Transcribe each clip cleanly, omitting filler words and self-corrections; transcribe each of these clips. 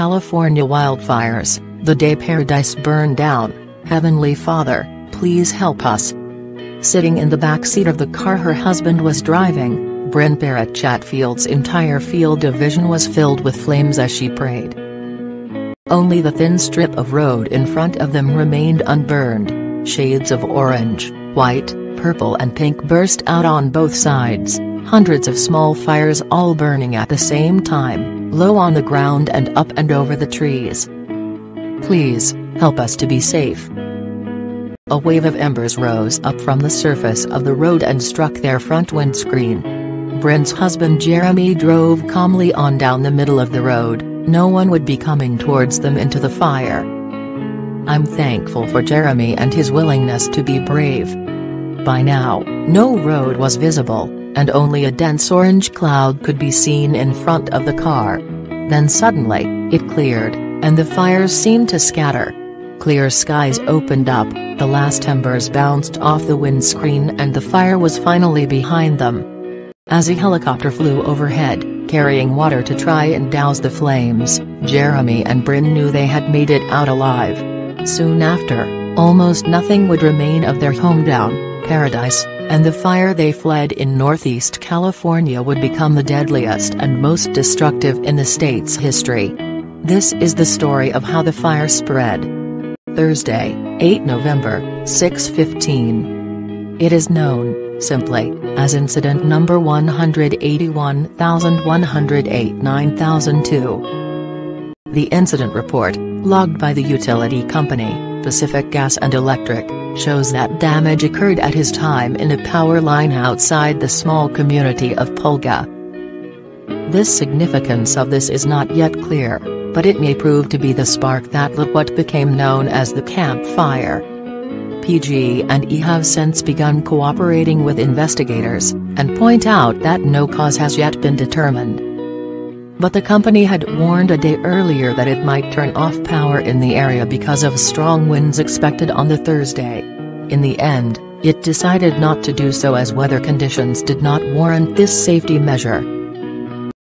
California wildfires, the day Paradise burned down. Heavenly Father, please help us. Sitting in the backseat of the car her husband was driving, Bryn Barrett Chatfield's entire field of vision was filled with flames as she prayed. Only the thin strip of road in front of them remained unburned. Shades of orange, white, purple and pink burst out on both sides, hundreds of small fires all burning at the same time, low on the ground and up and over the trees. Please, help us to be safe. A wave of embers rose up from the surface of the road and struck their front windscreen. Bryn's husband Jeremy drove calmly on down the middle of the road. No one would be coming towards them into the fire. I'm thankful for Jeremy and his willingness to be brave. By now, no road was visible, and only a dense orange cloud could be seen in front of the car. Then suddenly, it cleared, and the fires seemed to scatter. Clear skies opened up, the last embers bounced off the windscreen and the fire was finally behind them. As a helicopter flew overhead, carrying water to try and douse the flames, Jeremy and Bryn knew they had made it out alive. Soon after, almost nothing would remain of their hometown, Paradise, and the fire they fled in Northeast California would become the deadliest and most destructive in the state's history. This is the story of how the fire spread. Thursday, 8 November, 6:15. It is known, simply, as Incident Number 181,108-9002. The incident report, logged by the utility company, Pacific Gas and Electric, shows that damage occurred at his time in a power line outside the small community of Pulga. The significance of this is not yet clear, but it may prove to be the spark that lit what became known as the Camp Fire. PG&E have since begun cooperating with investigators, and point out that no cause has yet been determined. But the company had warned a day earlier that it might turn off power in the area because of strong winds expected on the Thursday. In the end, it decided not to do so as weather conditions did not warrant this safety measure.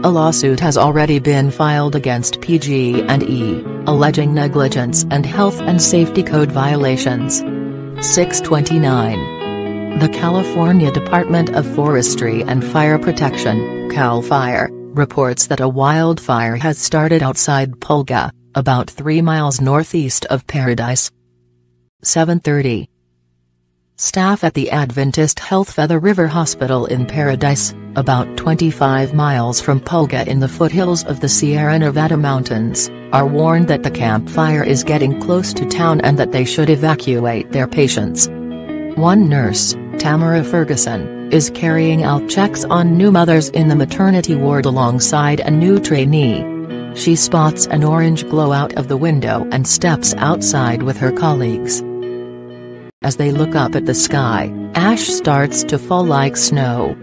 A lawsuit has already been filed against PG&E, alleging negligence and health and safety code violations. 629. The California Department of Forestry and Fire Protection, CAL FIRE, reports that a wildfire has started outside Pulga, about 3 miles northeast of Paradise. 7:30. Staff at the Adventist Health Feather River Hospital in Paradise, about 25 miles from Pulga in the foothills of the Sierra Nevada mountains, are warned that the Camp Fire is getting close to town and that they should evacuate their patients. One nurse, Tamara Ferguson, is carrying out checks on new mothers in the maternity ward alongside a new trainee. She spots an orange glow out of the window and steps outside with her colleagues. As they look up at the sky, ash starts to fall like snow.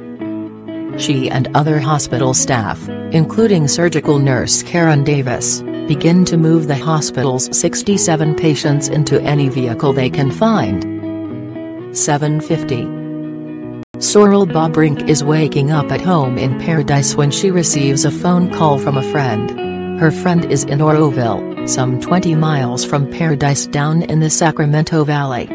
She and other hospital staff, including surgical nurse Karen Davis, begin to move the hospital's 67 patients into any vehicle they can find. 7:50. Sorrel Bobrink is waking up at home in Paradise when she receives a phone call from a friend. Her friend is in Oroville, some 20 miles from Paradise down in the Sacramento Valley.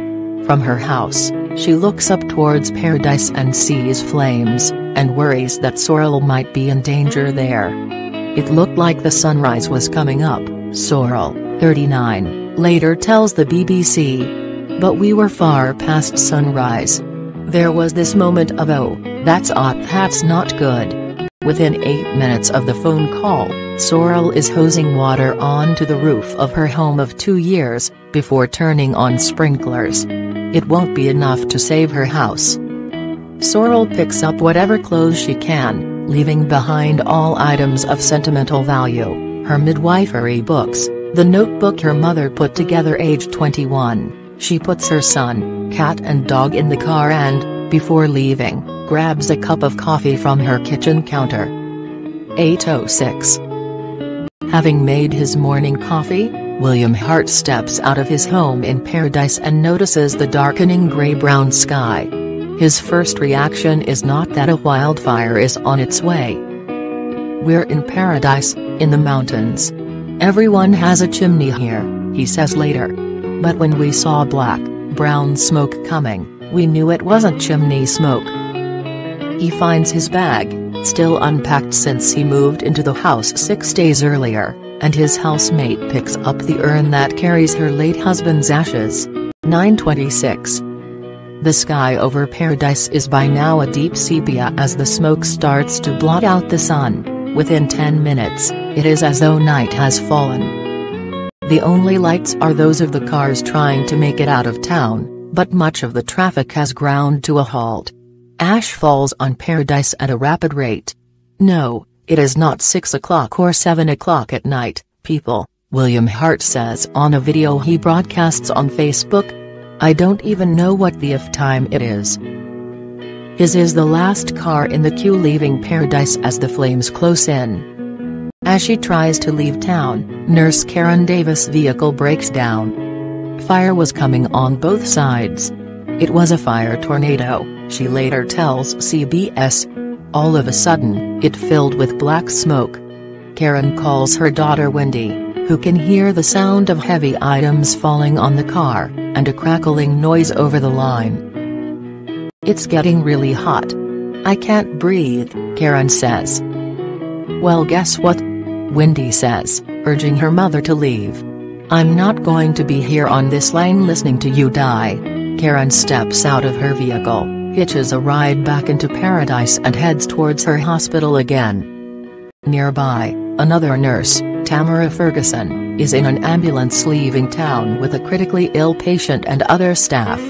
From her house, she looks up towards Paradise and sees flames, and worries that Sorrel might be in danger there. It looked like the sunrise was coming up, Sorrel, 39, later tells the BBC. But we were far past sunrise. There was this moment of oh, that's not good. Within 8 minutes of the phone call, Sorrel is hosing water onto the roof of her home of 2 years, before turning on sprinklers. It won't be enough to save her house. Sorrel picks up whatever clothes she can, leaving behind all items of sentimental value, her midwifery books, the notebook her mother put together aged 21. She puts her son, cat and dog in the car and, before leaving, grabs a cup of coffee from her kitchen counter. 8:06. Having made his morning coffee, William Hart steps out of his home in Paradise and notices the darkening gray-brown sky. His first reaction is not that a wildfire is on its way. We're in Paradise, in the mountains. "Everyone has a chimney here," he says later. "But when we saw black, brown smoke coming, we knew it wasn't chimney smoke." He finds his bag, still unpacked since he moved into the house 6 days earlier, and his housemate picks up the urn that carries her late husband's ashes. 9:26. The sky over Paradise is by now a deep sepia as the smoke starts to blot out the sun. Within 10 minutes, it is as though night has fallen. The only lights are those of the cars trying to make it out of town, but much of the traffic has ground to a halt. Ash falls on Paradise at a rapid rate. "No, it is not 6 o'clock or 7 o'clock at night, people," William Hart says on a video he broadcasts on Facebook. "I don't even know what the F time it is." His is the last car in the queue leaving Paradise as the flames close in. As she tries to leave town, nurse Karen Davis' vehicle breaks down. Fire was coming on both sides. "It was a fire tornado," she later tells CBS. "All of a sudden, it filled with black smoke." Karen calls her daughter Wendy, who can hear the sound of heavy items falling on the car, and a crackling noise over the line. "It's getting really hot. I can't breathe," Karen says. "Well, guess what?" Wendy says, urging her mother to leave. "I'm not going to be here on this line listening to you die." Karen steps out of her vehicle, hitches a ride back into Paradise and heads towards her hospital again. Nearby, another nurse, Tamara Ferguson, is in an ambulance leaving town with a critically ill patient and other staff.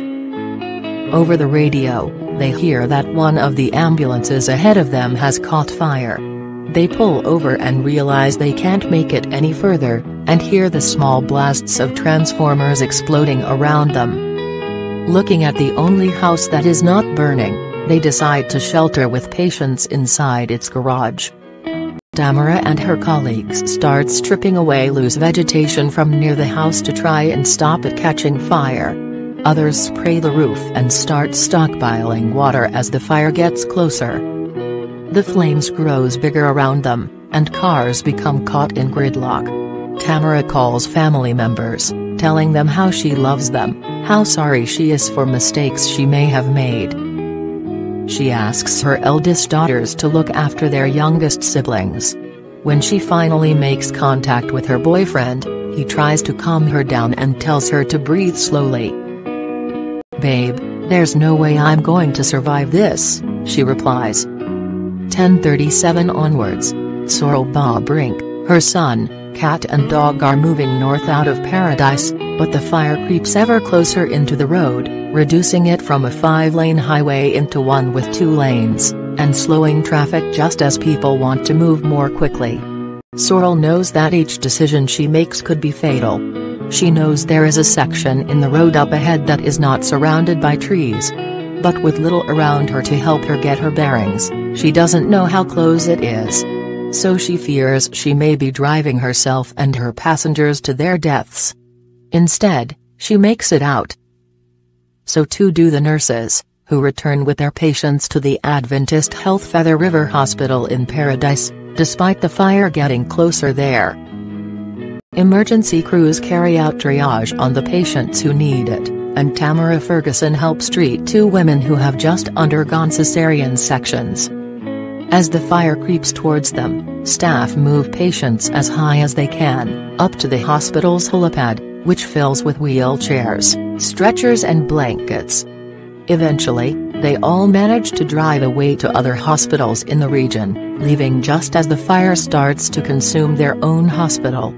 Over the radio, they hear that one of the ambulances ahead of them has caught fire. They pull over and realize they can't make it any further, and hear the small blasts of transformers exploding around them. Looking at the only house that is not burning, they decide to shelter with patients inside its garage. Tamara and her colleagues start stripping away loose vegetation from near the house to try and stop it catching fire. Others spray the roof and start stockpiling water as the fire gets closer. The flames grows bigger around them, and cars become caught in gridlock. Tamara calls family members, telling them how she loves them, how sorry she is for mistakes she may have made. She asks her eldest daughters to look after their youngest siblings. When she finally makes contact with her boyfriend, he tries to calm her down and tells her to breathe slowly. "Babe, there's no way I'm going to survive this," she replies. 10:37 onwards, Sorrel Bob Rink, her son, cat and dog are moving north out of Paradise, but the fire creeps ever closer into the road, reducing it from a 5-lane highway into one with 2 lanes, and slowing traffic just as people want to move more quickly. Sorrel knows that each decision she makes could be fatal. She knows there is a section in the road up ahead that is not surrounded by trees. But with little around her to help her get her bearings, she doesn't know how close it is. So she fears she may be driving herself and her passengers to their deaths. Instead, she makes it out. So too do the nurses, who return with their patients to the Adventist Health Feather River Hospital in Paradise, despite the fire getting closer there. Emergency crews carry out triage on the patients who need it, and Tamara Ferguson helps treat 2 women who have just undergone cesarean sections. As the fire creeps towards them, staff move patients as high as they can, up to the hospital's helipad, which fills with wheelchairs, stretchers and blankets. Eventually, they all manage to drive away to other hospitals in the region, leaving just as the fire starts to consume their own hospital.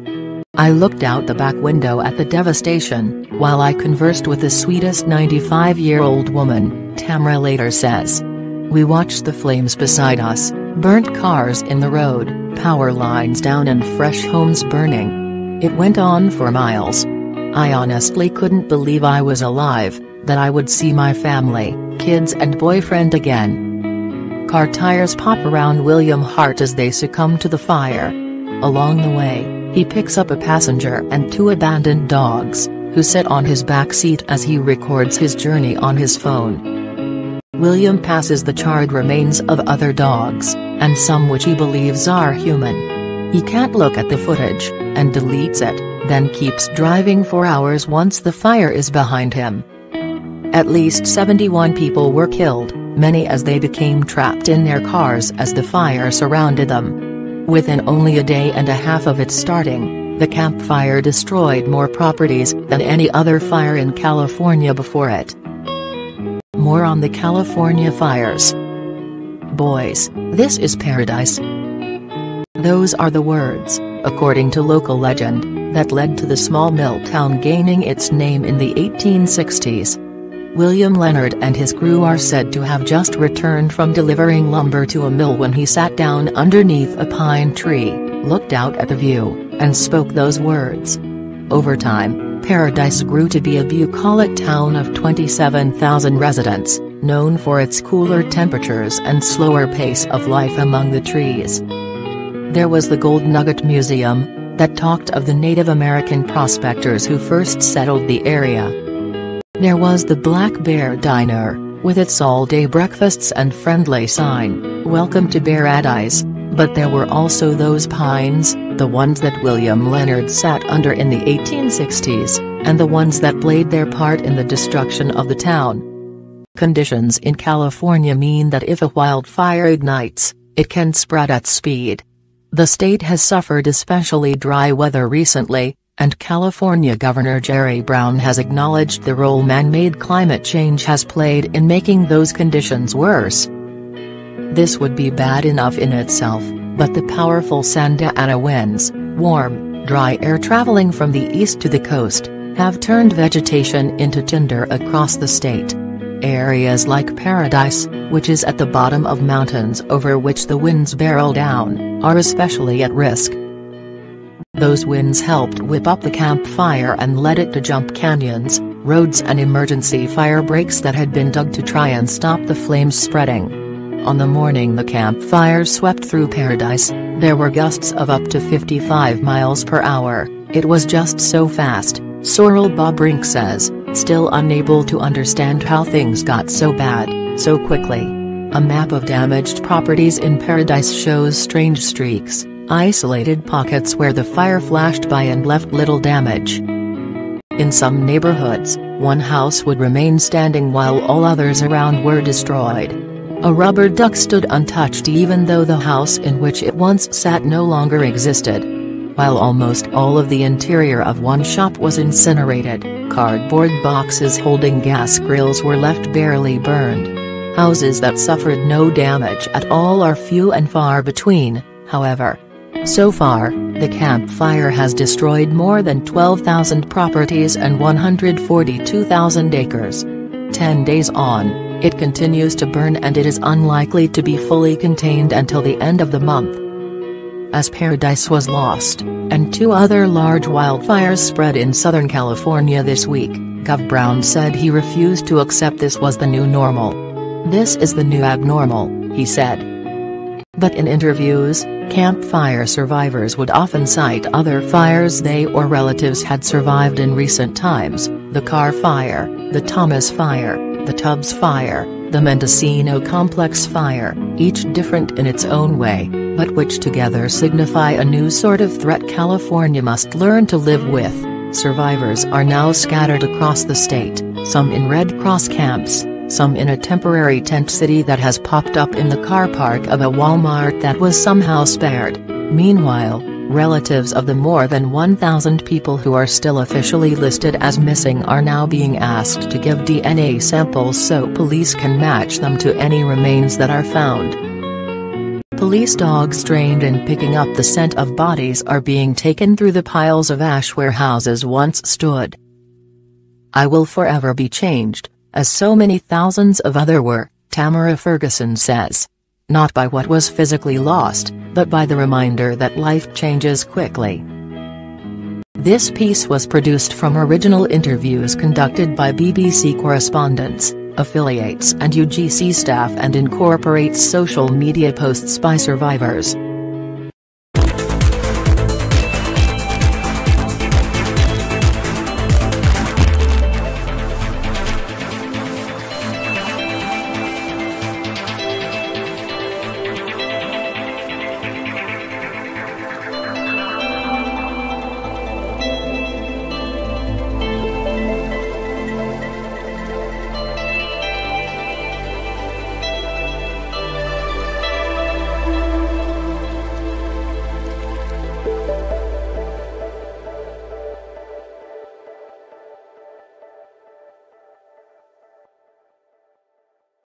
"I looked out the back window at the devastation, while I conversed with the sweetest 95-year-old woman," Tamara later says. "We watched the flames beside us, burnt cars in the road, power lines down and fresh homes burning. It went on for miles. I honestly couldn't believe I was alive, that I would see my family, kids and boyfriend again." Car tires pop around William Hart as they succumb to the fire. Along the way, he picks up a passenger and 2 abandoned dogs, who sit on his back seat as he records his journey on his phone. William passes the charred remains of other dogs, and some which he believes are human. He can't look at the footage, and deletes it, then keeps driving for hours once the fire is behind him. At least 71 people were killed, many as they became trapped in their cars as the fire surrounded them. Within only a day and a half of its starting, the Camp Fire destroyed more properties than any other fire in California before it. More on the California fires. "Boys, this is paradise." Those are the words, according to local legend, that led to the small mill town gaining its name in the 1860s. William Leonard and his crew are said to have just returned from delivering lumber to a mill when he sat down underneath a pine tree, looked out at the view, and spoke those words. Over time, Paradise grew to be a bucolic town of 27,000 residents, known for its cooler temperatures and slower pace of life among the trees. There was the Gold Nugget Museum, that talked of the Native American prospectors who first settled the area. There was the Black Bear Diner, with its all-day breakfasts and friendly sign, "Welcome to Paradise," but there were also those pines, the ones that William Leonard sat under in the 1860s, and the ones that played their part in the destruction of the town. Conditions in California mean that if a wildfire ignites, it can spread at speed. The state has suffered especially dry weather recently, and California Governor Jerry Brown has acknowledged the role man-made climate change has played in making those conditions worse. This would be bad enough in itself, but the powerful Santa Ana winds, warm, dry air traveling from the east to the coast, have turned vegetation into tinder across the state. Areas like Paradise, which is at the bottom of mountains over which the winds barrel down, are especially at risk. Those winds helped whip up the Camp Fire and led it to jump canyons, roads and emergency fire breaks that had been dug to try and stop the flames spreading. On the morning the Camp Fire swept through Paradise, there were gusts of up to 55 miles per hour. "It was just so fast," Sorrel Bobrink says, still unable to understand how things got so bad, so quickly. A map of damaged properties in Paradise shows strange streaks, isolated pockets where the fire flashed by and left little damage. In some neighborhoods, one house would remain standing while all others around were destroyed. A rubber duck stood untouched even though the house in which it once sat no longer existed. While almost all of the interior of one shop was incinerated, cardboard boxes holding gas grills were left barely burned. Houses that suffered no damage at all are few and far between, however. So far, the Camp Fire has destroyed more than 12,000 properties and 142,000 acres. 10 days on, it continues to burn and it is unlikely to be fully contained until the end of the month. As Paradise was lost, and two other large wildfires spread in Southern California this week, Gov. Brown said he refused to accept this was the new normal. "This is the new abnormal," he said. But in interviews, Camp Fire survivors would often cite other fires they or relatives had survived in recent times: the Carr Fire, the Thomas Fire, the Tubbs Fire, the Mendocino Complex Fire, each different in its own way, but which together signify a new sort of threat California must learn to live with. Survivors are now scattered across the state, some in Red Cross camps, some in a temporary tent city that has popped up in the car park of a Walmart that was somehow spared. Meanwhile, relatives of the more than 1,000 people who are still officially listed as missing are now being asked to give DNA samples so police can match them to any remains that are found. Police dogs trained in picking up the scent of bodies are being taken through the piles of ash where houses once stood. "I will forever be changed, as so many thousands of other were," Tamara Ferguson says. "Not by what was physically lost, but by the reminder that life changes quickly." This piece was produced from original interviews conducted by BBC correspondents, affiliates and UGC staff and incorporates social media posts by survivors.